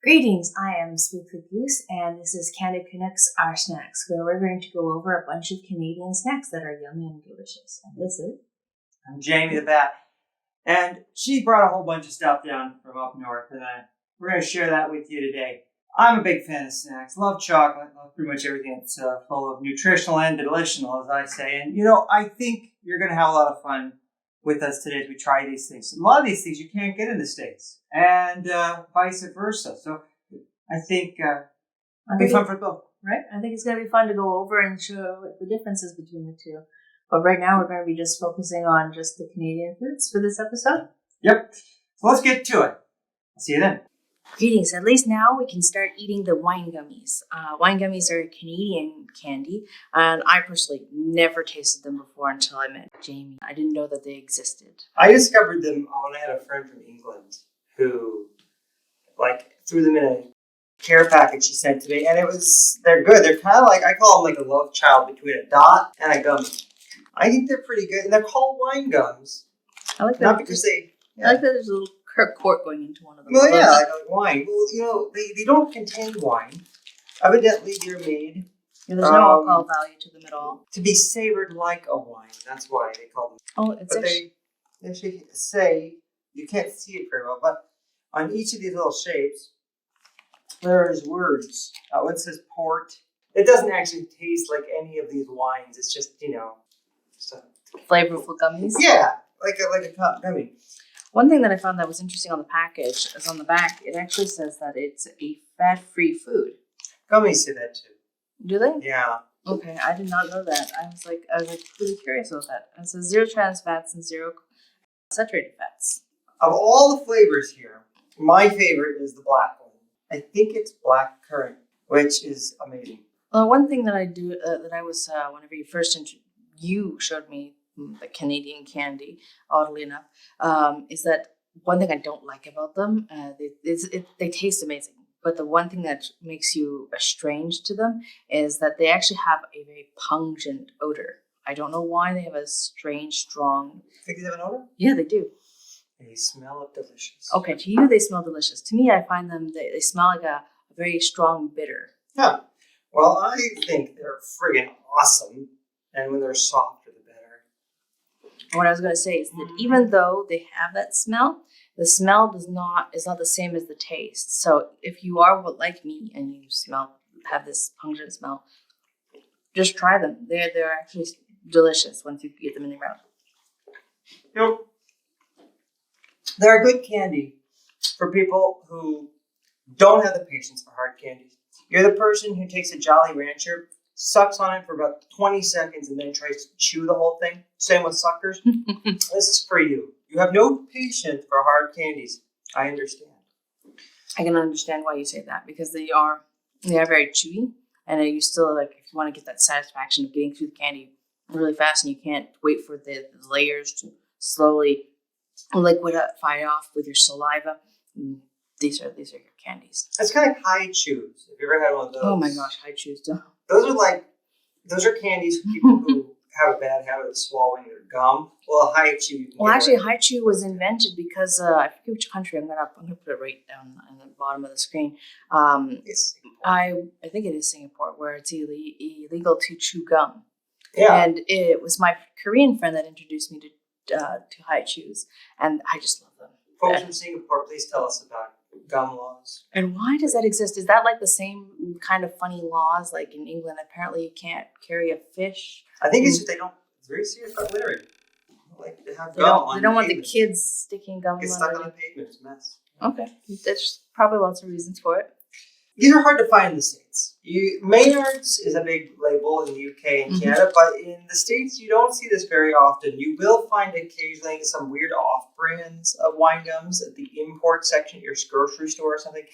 Greetings, I am Spook the Goose, and this is Candid Canucks, our snacks, where we're going to go over a bunch of Canadian snacks that are yummy and delicious. And this is... I'm Jamie the Bat, and she brought a whole bunch of stuff down from up north, and we're going to share that with you today. I'm a big fan of snacks, love chocolate, love pretty much everything that's full of nutritional and delusional, as I say. And, I think you're going to have a lot of fun with us today as we try these things. A lot of these things you can't get in the States, and vice versa. So I think it'll be fun for both. Right? I think it's going to be fun to go over and show the differences between the two. But right now we're going to be just focusing on just the Canadian foods for this episode. Yep. So let's get to it. I'll see you then. Greetings. At least now we can start eating the wine gummies. Wine gummies are a Canadian candy, and I personally never tasted them before until I met Jamie. I didn't know that they existed. I discovered them when I had a friend from England who, threw them in a care package she sent to me, and they're good. They're kind of like, I call them like a love child between a dot and a gummy. I think they're pretty good, and they're called wine gums. I like that. Not because they... Yeah. I like that there's a little cork going into one of them. Well, yeah, like wine. Well, they don't contain wine. Evidently, they're made... Yeah, there's no alcohol value to them at all. To be savored like a wine. That's why they call them. Oh, it's but they actually say, you can't see it very well, but on each of these little shapes, there's words. One says port. It doesn't actually taste like any of these wines. It's just, flavorful gummies? Yeah, like a gummy. One thing that I found that was interesting on the package is on the back, it actually says that it's a fat-free food. Gummies say that too. Do they? Yeah. Okay, I did not know that. I was really curious about that. It says 0 trans fats and 0 saturated fats. Of all the flavors here, my favorite is the black one. I think it's black currant, which is amazing. Well, one thing that I do whenever you showed me the Canadian candy, oddly enough, is that one thing I don't like about them. They taste amazing, but the one thing that makes you estranged to them is that they actually have a very pungent odor. I don't know why they have a strange, strong... Think they have an odor? Yeah, they do. They smell delicious. Okay, to you they smell delicious. To me, I find them, they smell like a very strong bitter. Yeah. Well, I think they're friggin' awesome, and when they're softer, the better. What I was going to say is that even though they have that smell, the smell is not the same as the taste. So if you are like me and you have this pungent smell, just try them. They're actually delicious once you get them in your mouth. They're a good candy for people who don't have the patience for hard candies. You're the person who takes a Jolly Rancher, sucks on it for about 20 seconds, and then tries to chew the whole thing. Same with suckers. This is for you. You have no patience for hard candies. I understand. I can understand why you say that, because they are very chewy, and you still, if you want to get that satisfaction of getting through the candy really fast, and you can't wait for the layers to slowly liquefy off with your saliva. These are your candies. It's kind of like high chews. Have you ever had one of those? Oh my gosh, high chews. Those are candies for people who have a bad habit of swallowing their gum. Well, a high chew. High chew was invented because I forget which country. I'm gonna put it right down on the bottom of the screen. It's I think it is Singapore, where it's illegal to chew gum. Yeah. And it was my Korean friend that introduced me to high chews, and I just love them. Folks from Singapore, please tell us about gum laws. And why does that exist? Is that like the same kind of funny laws like in England? Apparently you can't carry a fish. I think it's just they don't... It's very serious about littering. They have They gum don't want the kids sticking gum Get stuck on the pavement. It's a mess. Okay. There's probably lots of reasons for it. These are hard to find in the States. Maynard's is a big label in the UK and Canada, but in the States you don't see this very often. You will find occasionally some weird off-brands of wine gums at the import section at your grocery store or something.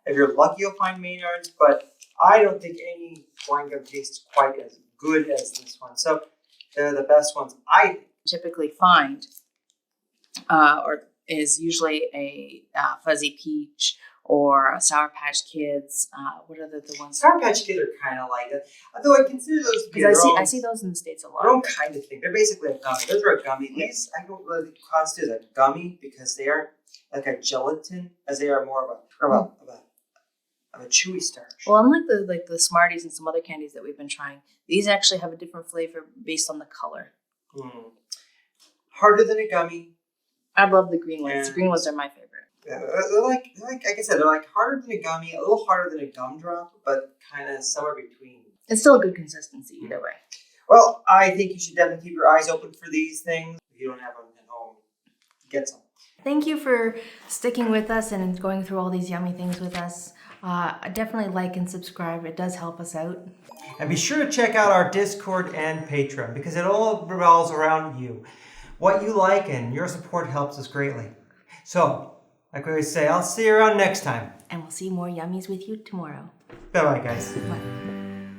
If you're lucky, you'll find Maynard's, but I don't think any wine gum tastes quite as good as this one. So they're the best ones I typically find is usually a fuzzy peach or Sour Patch Kids. What are the ones? Sour Patch Kids are kind of like that. Although I consider those to be I see those in the States a lot. Their own kind of thing. They're basically a gummy. Those are a gummy. These I don't really consider as a gummy because they aren't like a gelatin, as they are more of a of a chewy starch. Well, unlike the Smarties and some other candies that we've been trying, these actually have a different flavor based on the color. Harder than a gummy. I love the green ones. The green ones are my favorite. Yeah, they're like I said, they're like harder than a gummy, a little harder than a gumdrop, but kind of somewhere between. It's still a good consistency either way. Well, I think you should definitely keep your eyes open for these things. If you don't have them at home, get some. Thank you for sticking with us and going through all these yummy things with us. Definitely like and subscribe. It does help us out. And be sure to check out our Discord and Patreon because it all revolves around you. What you like and your support helps us greatly. So, like we always say, I'll see you around next time. And we'll see more yummies with you tomorrow. Bye-bye, guys. Bye.